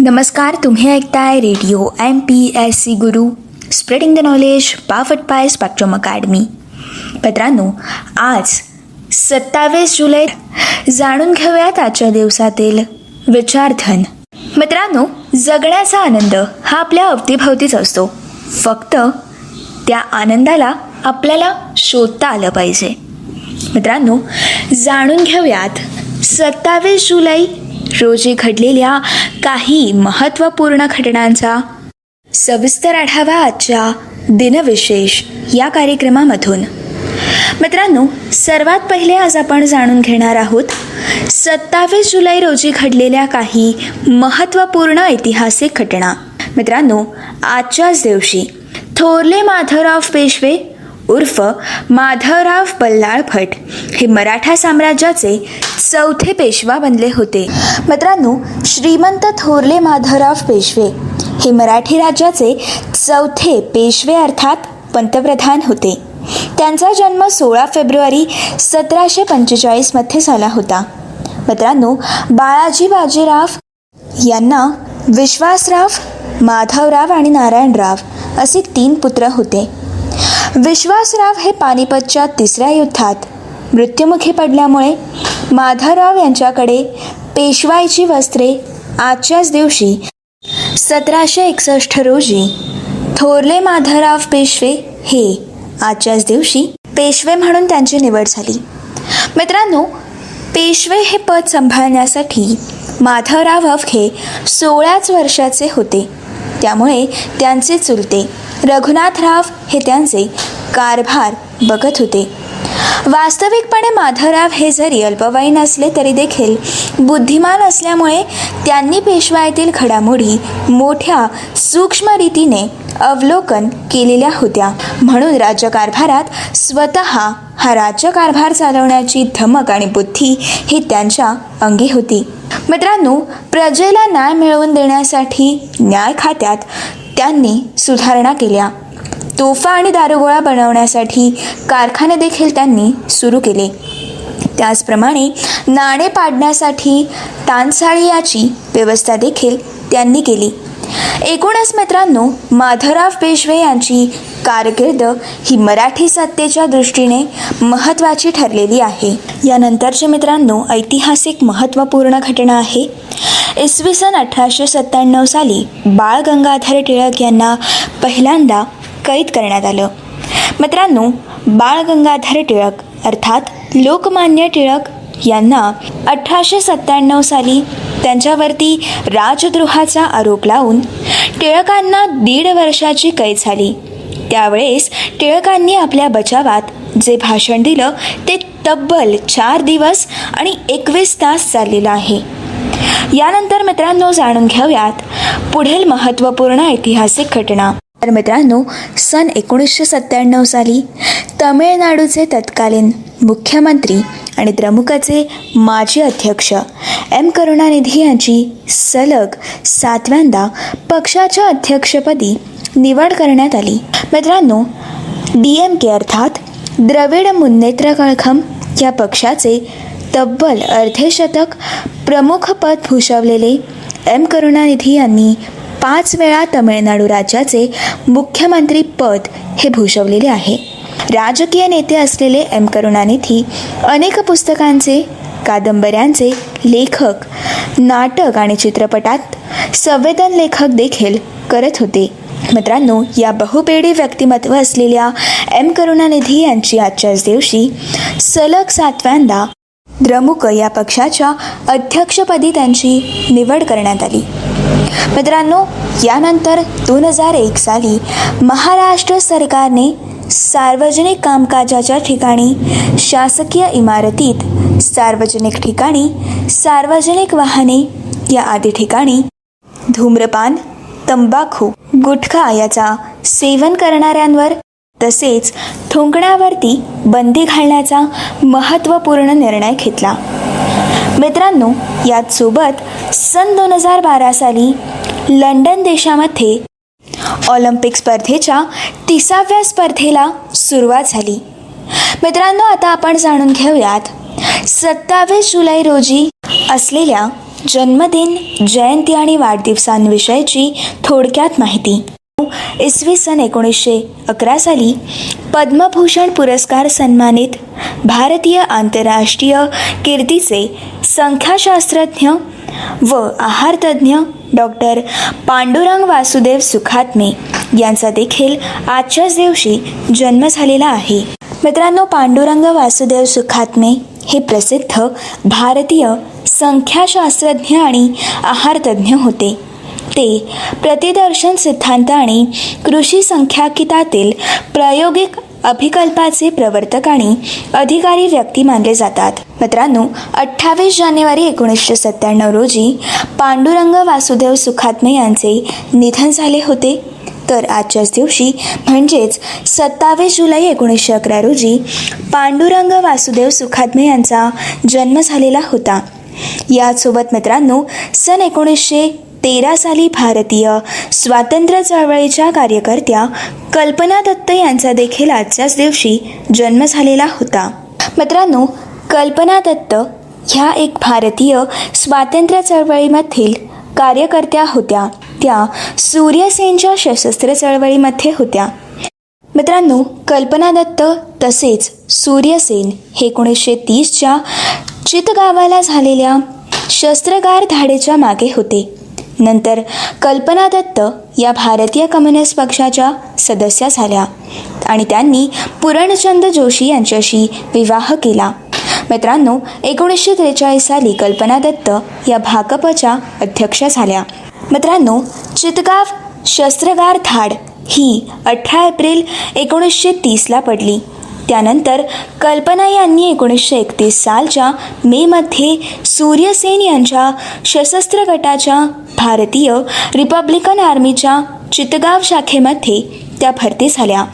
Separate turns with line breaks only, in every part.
नमस्कार, तुम्ही ऐकताय radio MPSC Guru spreading the knowledge पावट बाय स्पेक्ट्रम अकॅडमी. मित्रांनो, आज 27 जुलै जाणून घेऊयात आजच्या दिवसातील विचारधन. मित्रांनो, जगण्याचा आनंद हा आपल्या अवतीभवतीच असतो, फक्त त्या आनंदाला आपल्याला शोधता आलं पाहिजे. मित्रांनो, जाणून घेऊयात 27 जुलै रोजी घडलेल्या काही महत्त्वपूर्ण घटनांचा सविस्तर आढावा आजच्या दिनविशेष या कार्यक्रमामधून. मित्रांनो, सर्वात पहिले आज आपण जाणून घेणार आहोत 27 जुलै रोजी घडलेल्या काही महत्त्वपूर्ण ऐतिहासिक घटना. मित्रांनो, आजच्याच दिवशी थोरले माधवराव पेशवे उर्फ माधवराव बल्लाळ भट हे मराठा साम्राज्याचे चौथे पेशवा बनले होते. मित्रांनो, श्रीमंत थोरले माधवराव पेशवे हे मराठी राज्याचे चौथे पेशवे अर्थात पंतप्रधान होते. त्यांचा जन्म 16 फेब्रुवारी 1745 मध्ये झाला होता. मित्रांनो, बाळाजी बाजीराव यांना विश्वासराव, माधवराव आणि नारायणराव असे 3 पुत्र होते. विश्वासराव हे पानिपतच्या तिसऱ्या युद्धात मृत्युमुखी पडल्यामुळे माधवराव यांच्याकडे पेशवाईची वस्त्रे आजच्याच दिवशी 1761 रोजी थोरले माधवराव पेशवे हे आजच्याच दिवशी पेशवे म्हणून त्यांची निवड झाली. मित्रांनो, पेशवे हे पद सांभाळण्यासाठी माधवराव अवघे 16 वर्षाचे होते. त्यामुळे त्यांचे चुलते रघुनाथराव हे त्यांचे कारभार बघत होते. वास्तविकपणे माधवराव हे जरी अल्पवयीन असले तरी देखील बुद्धिमान असल्यामुळे त्यांनी पेशवाईतील घडामोडी मोठ्या सूक्ष्म रीतीने अवलोकन केलेल्या होत्या. म्हणून राज्यकारभारात स्वतः हा राज्यकारभार चालवण्याची धमक आणि बुद्धी ही त्यांच्या अंगी होती. मित्रांनो, प्रजेला न्याय मिळवून देण्यासाठी न्याय खात्यात त्यांनी सुधारणा केल्या. तोफा आणि दारुगोळा बनवण्यासाठी कारखाने देखील त्यांनी सुरू केले. त्याचप्रमाणे नाणे पाडण्यासाठी तानसाळी याची व्यवस्था देखील त्यांनी केली. एकूणच मित्रांनो, माधवराव पेशवे यांची कारकीर्द ही मराठी सत्तेच्या दृष्टीने महत्त्वाची ठरलेली आहे. यानंतरचे मित्रांनो ऐतिहासिक महत्त्वपूर्ण घटना आहे. इसवी सन 1897 साली बाळ गंगाधर टिळक यांना पहिल्यांदा कैद करण्यात आलं. मित्रांनो, बाळ गंगाधर टिळक अर्थात लोकमान्य टिळक यांना 1897 साली त्यांच्यावरती राजद्रोहाचा आरोप लावून टिळकांना 1.5 वर्षाची कैद झाली. त्यावेळेस टिळकांनी आपल्या बचावात जे भाषण दिलं ते तब्बल 4 दिवस आणि 21 तास चाललेलं आहे. यानंतर मित्रांनो जाणून घेऊयात पुढील महत्त्वपूर्ण ऐतिहासिक घटना. तर मित्रांनो, सन 1997 साली तमिळनाडूचे तत्कालीन मुख्यमंत्री आणि द्रमुकचे माजी अध्यक्ष एम करुणानिधी यांची सलग 7व्यांदा पक्षाच्या अध्यक्षपदी निवड करण्यात आली. मित्रांनो, DMK अर्थात द्रविड मुन्नेत्र कळघम या पक्षाचे तब्बल अर्धेशतक प्रमुख पद भूषवलेले एम करुणानिधी यांनी 5 वेळा तमिळनाडू राज्याचे मुख्यमंत्री पद हे भूषवलेले आहे. राजकीय नेते असलेले एम करुणानिधी अनेक पुस्तकांचे, कादंबऱ्यांचे लेखक, नाटक आणि चित्रपटात संवेदन लेखक देखील करत होते. मित्रांनो, या बहुपेडी व्यक्तिमत्व असलेल्या एम करुणानिधी यांची आजच्याच दिवशी सलग 7व्यांदा द्रमुक या पक्षाच्या अध्यक्षपदी त्यांची निवड करण्यात आली. मित्रांनो, यानंतर 2001 साली महाराष्ट्र सरकारने सार्वजनिक कामकाजाच्या ठिकाणी, शासकीय इमारतीत, सार्वजनिक ठिकाणी, सार्वजनिक वाहने या आदी ठिकाणी धूम्रपान, तंबाखू, गुटखा याचा सेवन करणाऱ्यांवर तसेच थुंकण्यावरती बंदी घालण्याचा महत्त्वपूर्ण निर्णय घेतला. मित्रांनो, याच सोबत सन 2012 साली लंडन देशामध्ये ऑलिम्पिक स्पर्धेच्या 30व्या स्पर्धेला सुरुवात झाली. मित्रांनो, आता आपण जाणून घेऊयात 27 जुलै रोजी असलेल्या जन्मदिन, जयंती आणि वाढदिवसांविषयीची थोडक्यात माहिती. इसवी सन 1911 साली पद्मभूषण पुरस्कार सन्मानित भारतीय आंतरराष्ट्रीय कीर्तीचे संख्याशास्त्रज्ञ व आहारतज्ञ डॉक्टर पांडुरंग वासुदेव सुखात्मे यांचा देखील आजच्याच दिवशी जन्म झालेला आहे. मित्रांनो, पांडुरंग वासुदेव सुखात्मे हे प्रसिद्ध भारतीय संख्याशास्त्रज्ञ आणि आहारतज्ञ होते. ते प्रतिदर्शन सिद्धांत आणि कृषी संख्याकितातील प्रायोगिक अभिकल्पाचे प्रवर्तक आणि अधिकारी व्यक्ती मानले जातात. मित्रांनो, 28 जानेवारी 1997 रोजी पांडुरंग वासुदेव सुखात्मे यांचे निधन झाले होते. तर आजच्याच दिवशी म्हणजेच 27 जुलै 1911 रोजी पांडुरंग वासुदेव सुखात्मे यांचा जन्म झालेला होता. यासोबत मित्रांनो, सन 1913 साली भारतीय स्वातंत्र्य चळवळीच्या कार्यकर्त्या कल्पना दत्त यांचा देखील आजच्याच दिवशी जन्म झालेला होता. मित्रांनो, कल्पना दत्त ह्या एक भारतीय स्वातंत्र्य चळवळीमधील कार्यकर्त्या होत्या. त्या सूर्यसेनच्या सशस्त्र चळवळीमध्ये होत्या. मित्रांनो, कल्पना दत्त तसेच सूर्यसेन हे 1930च्या चितगावाला झालेल्या शस्त्रगार धाडीच्या मागे होते. नंतर कल्पना दत्त या भारतीय कम्युनिस्ट पक्षाच्या सदस्या झाल्या आणि त्यांनी पूरणचंद जोशी यांच्याशी विवाह केला. मित्रांनो, 1943 साली कल्पना दत्त या भाकपच्या अध्यक्ष झाल्या. मित्रांनो, चितगाव शस्त्रगार धाड ही 18 एप्रिल 1930ला पडली. त्यानंतर कल्पना यांनी 1931 सालच्या मेमध्ये सूर्यसेन यांच्या सशस्त्र गटाच्या भारतीय रिपब्लिकन आर्मीच्या चितगाव शाखेमध्ये त्या भरती झाल्या.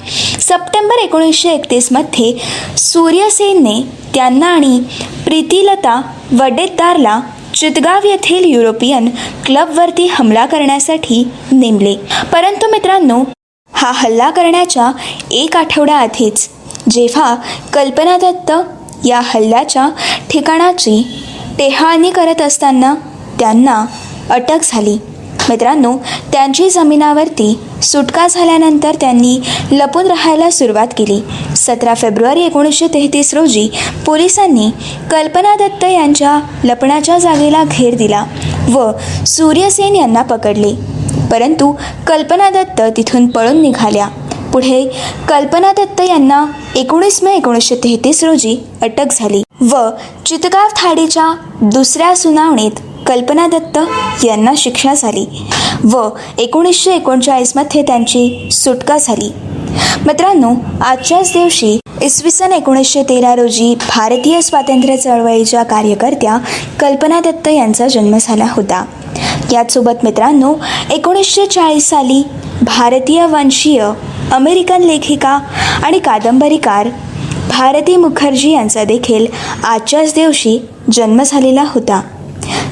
सप्टेंबर 1931मध्ये सूर्यसेनने त्यांना आणि प्रीतिलता वडेद्दारला चितगाव येथील युरोपियन क्लबवरती हमला करण्यासाठी नेमले. परंतु मित्रांनो, हा हल्ला करण्याच्या एक आठवडा आधीच जेव्हा कल्पना दत्त या हल्ल्याच्या ठिकाणाची टेहाळणी करत असताना त्यांना अटक झाली. मित्रांनो, त्यांची जमिनावरती सुटका झाल्यानंतर त्यांनी लपून राहायला सुरुवात केली. 17 फेब्रुवारी 1933 रोजी पोलिसांनी कल्पना दत्त यांच्या लपण्याच्या जागेला घेर दिला व सूर्यसेन यांना पकडले. परंतु कल्पना दत्त तिथून पळून निघाल्या. पुढे कल्पना दत्त यांना 19 मे 1933 रोजी अटक झाली व चितगाव थाडीच्या दुसऱ्या सुनावणीत कल्पना दत्त यांना शिक्षा झाली व 1939मध्ये त्यांची सुटका झाली. मित्रांनो, आजच्याच दिवशी इसवी सन 1913 रोजी भारतीय स्वातंत्र्य चळवळीच्या कार्यकर्त्या कल्पना दत्त यांचा जन्म झाला होता. याचसोबत मित्रांनो, 1940 साली भारतीय वंशीय अमेरिकन लेखिका आणि कादंबरीकार भारती मुखर्जी यांचा देखील आजच्याच दिवशी जन्म झालेला होता.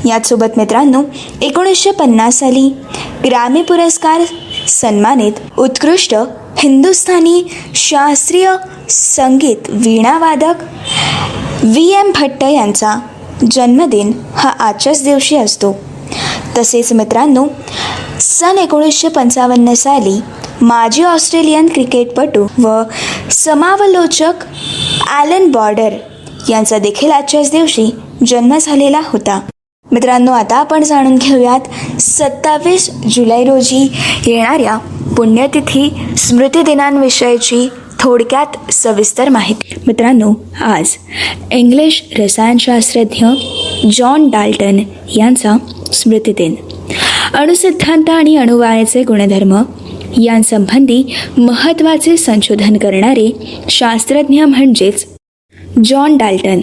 याचसोबत मित्रांनो, 1950 साली ग्रॅमी पुरस्कार सन्मानित उत्कृष्ट हिंदुस्थानी शास्त्रीय संगीत वीणावादक VM भट्ट यांचा जन्मदिन हा आजच्याच दिवशी असतो. तसेच मित्रांनो, सन 1955 साली माजी ऑस्ट्रेलियन क्रिकेटपटू व समालोचक ॲलन बॉर्डर यांचा देखील आजच्याच दिवशी जन्म झालेला होता. मित्रांनो, आता आपण जाणून घेऊयात 27 जुलै रोजी येणाऱ्या पुण्यतिथी स्मृतिदिनांविषयीची थोडक्यात सविस्तर माहिती. मित्रांनो, आज इंग्लिश रसायनशास्त्रज्ञ जॉन डाल्टन यांचा स्मृतिदिन. अणुसिद्धांत आणि अणुवायूचे गुणधर्म यांसंबंधी महत्त्वाचे संशोधन करणारे शास्त्रज्ञ म्हणजेच जॉन डाल्टन.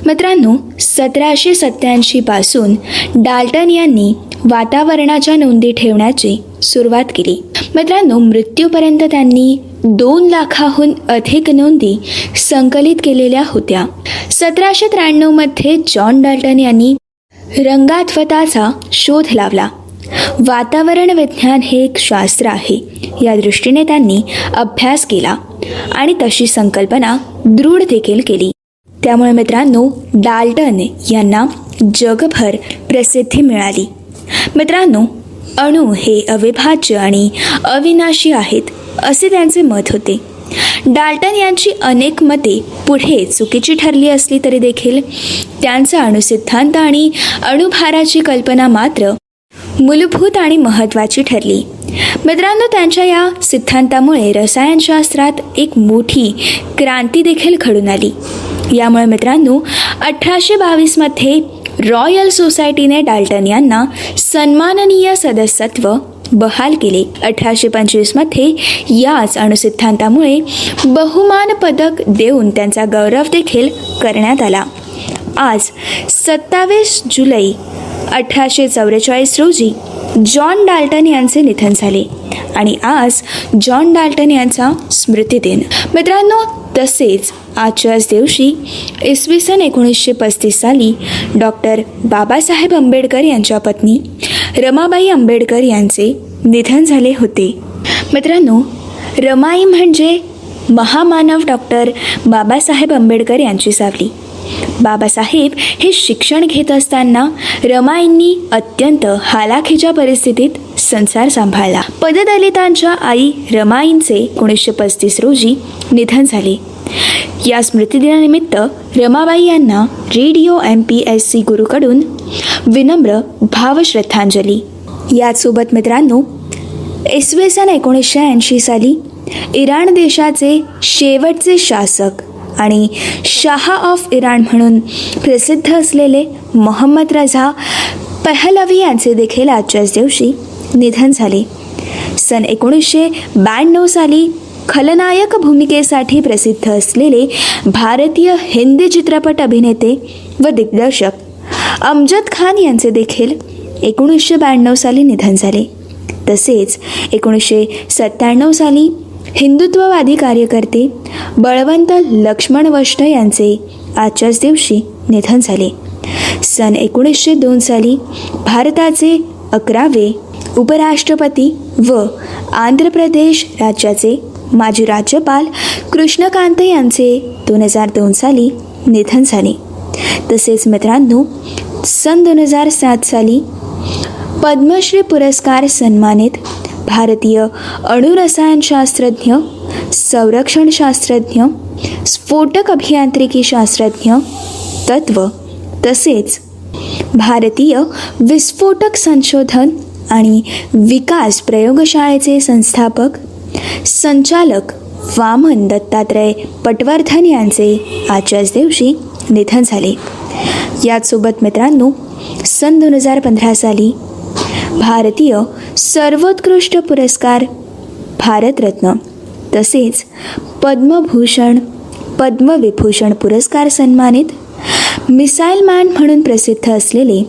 मित्रांनो, 1787 पासून डाल्टन यांनी वातावरणाच्या नोंदी ठेवण्याची सुरुवात केली. मित्रांनो, मृत्यूपर्यंत त्यांनी 2 लाखाहून अधिक नोंदी संकलित केलेल्या होत्या. 1793 मध्ये जॉन डाल्टन यांनी रंगात्वताचा शोध लावला. वातावरण विज्ञान हे एक शास्त्र आहे या दृष्टीने त्यांनी अभ्यास केला आणि तशी संकल्पना दृढ देखील केली. त्यामुळे मित्रांनो, डाल्टन यांना जगभर प्रसिद्धी मिळाली. मित्रांनो, अणु हे अविभाज्य आणि अविनाशी आहेत असे त्यांचे मत होते. डाल्टन यांची अनेक मते पुढे चुकीची ठरली असली तरी देखील त्यांचा अणुसिद्धांत आणि अणुभाराची कल्पना मात्र मूलभूत आणि महत्त्वाची ठरली. मित्रांनो, त्यांच्या या सिद्धांतामुळे रसायनशास्त्रात एक मोठी क्रांती देखील घडून आली. यामुळे मित्रांनो 1822 रॉयल सोसायटीने डाल्टन यांना सन्माननीय सदस्यत्व बहाल केले. 1825 याच अणुसिद्धांतामुळे बहुमान पदक देऊन त्यांचा गौरव देखील करण्यात आला. आज 27 जुलै 1844 रोजी जॉन डाल्टन यांचे निधन झाले आणि आज जॉन डाल्टन यांचा स्मृतिदिन. मित्रांनो, तसेच आजच्याच दिवशी इसवी सन 1935 साली डॉक्टर बाबासाहेब आंबेडकर यांच्या पत्नी रमाबाई आंबेडकर यांचे निधन झाले होते. मित्रांनो, रमाई म्हणजे महामानव डॉक्टर बाबासाहेब आंबेडकर यांची सावली. बाबासाहेब हे शिक्षण घेत असताना रमाईंनी अत्यंत हालाखीच्या परिस्थितीत संसार सांभाळला. पददलितांच्या आई रमाईंचे 1935 रोजी निधन झाले. या स्मृतिदिनानिमित्त रमाबाई यांना रेडिओ MPSC गुरूकडून विनम्र भावश्रद्धांजली. याचसोबत मित्रांनो, इसवी सन 1980 साली इराण देशाचे शेवटचे शासक आणि शाह ऑफ इराण म्हणून प्रसिद्ध असलेले मोहम्मद रझा पहलवी यांचे देखील आजच्याच दिवशी निधन झाले. सन 1992 साली खलनायक भूमिकेसाठी प्रसिद्ध असलेले भारतीय हिंदी चित्रपट अभिनेते व दिग्दर्शक अमजद खान यांचे देखील 1992 साली निधन झाले. तसेच 1997 साली हिंदुत्ववादी कार्यकर्ते बळवंत लक्ष्मण वष्ट यांचे आजच्याच दिवशी निधन झाले. सन 1902 साली भारताचे 11वे उपराष्ट्रपती व आंध्र प्रदेश राज्याचे माजी राज्यपाल कृष्णकांत यांचे 2002 साली निधन झाले. तसेच मित्रांनो, सन 2007 साली पद्मश्री पुरस्कार सन्मानित भारतीय अणुरसायनशास्त्रज्ञ, संरक्षणशास्त्रज्ञ, स्फोटक अभियांत्रिकी शास्त्रज्ञ, तत्व तसेच भारतीय विस्फोटक संशोधन आणि विकास प्रयोगशाळेचे संस्थापक संचालक वामन दत्तात्रय पटवर्धन यांचे आजच्याच दिवशी निधन झाले. याचसोबत मित्रांनो, सन 2015 साली भारतीय सर्वोत्कृष्ट पुरस्कार भारतरत्न तसेच पद्मभूषण, पद्मविभूषण पुरस्कार सन्मानित मिसाईल मॅन म्हणून प्रसिद्ध असलेले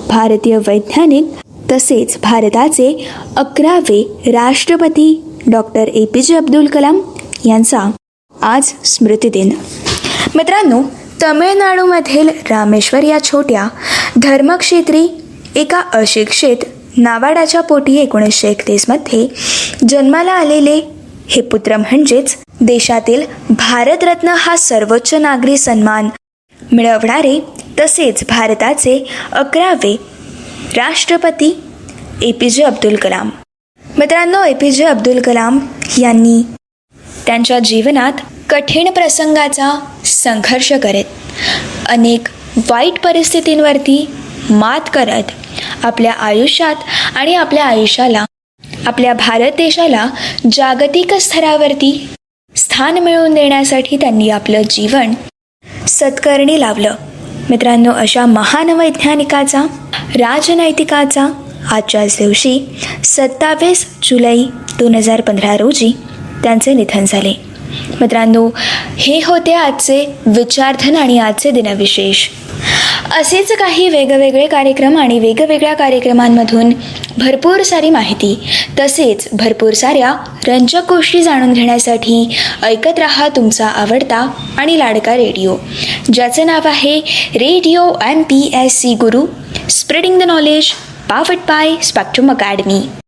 भारतीय वैज्ञानिक तसेच भारताचे 11वे राष्ट्रपती डॉक्टर APJ अब्दुल कलाम यांचा आज स्मृतिदिन. मित्रांनो, तमिळनाडूमधील रामेश्वर या छोट्या धर्मक्षेत्री एका अशिक्षित नावाडाच्या पोटी 1931 जन्माला आलेले हे पुत्र म्हणजेच देशातील भारतरत्न हा सर्वोच्च नागरी सन्मान मिळवणारे तसेच भारताचे 11वे राष्ट्रपती APJ अब्दुल कलाम. मित्रांनो, APJ अब्दुल कलाम यांनी त्यांच्या जीवनात कठीण प्रसंगाचा संघर्ष करत अनेक वाईट परिस्थितींवरती मात करत आपल्या आयुष्यात आणि आपल्या आयुष्याला, आपल्या भारत देशाला जागतिक स्तरावरती स्थान मिळवून देण्यासाठी त्यांनी आपलं जीवन सत्कारणी लावलं. मित्रांनो, अशा महान वैज्ञानिकाचा, राजनैतिकाचा आजच्याच दिवशी 27 जुलै 2015 रोजी त्यांचे निधन झाले. मित्रांनो, हे होते आजचे विचारधन आणि आजचे दिनविशेष. असेच काही वेगवेगळे कार्यक्रम आणि वेगवेगळ्या कार्यक्रमांमधून भरपूर सारी माहिती तसेच भरपूर साऱ्या रंजक गोष्टी जाणून घेण्यासाठी ऐकत रहा तुमचा आवडता आणि लाडका रेडिओ, ज्याचं नाव आहे radio MPSC Guru, spreading the knowledge, powered by spectrum academy.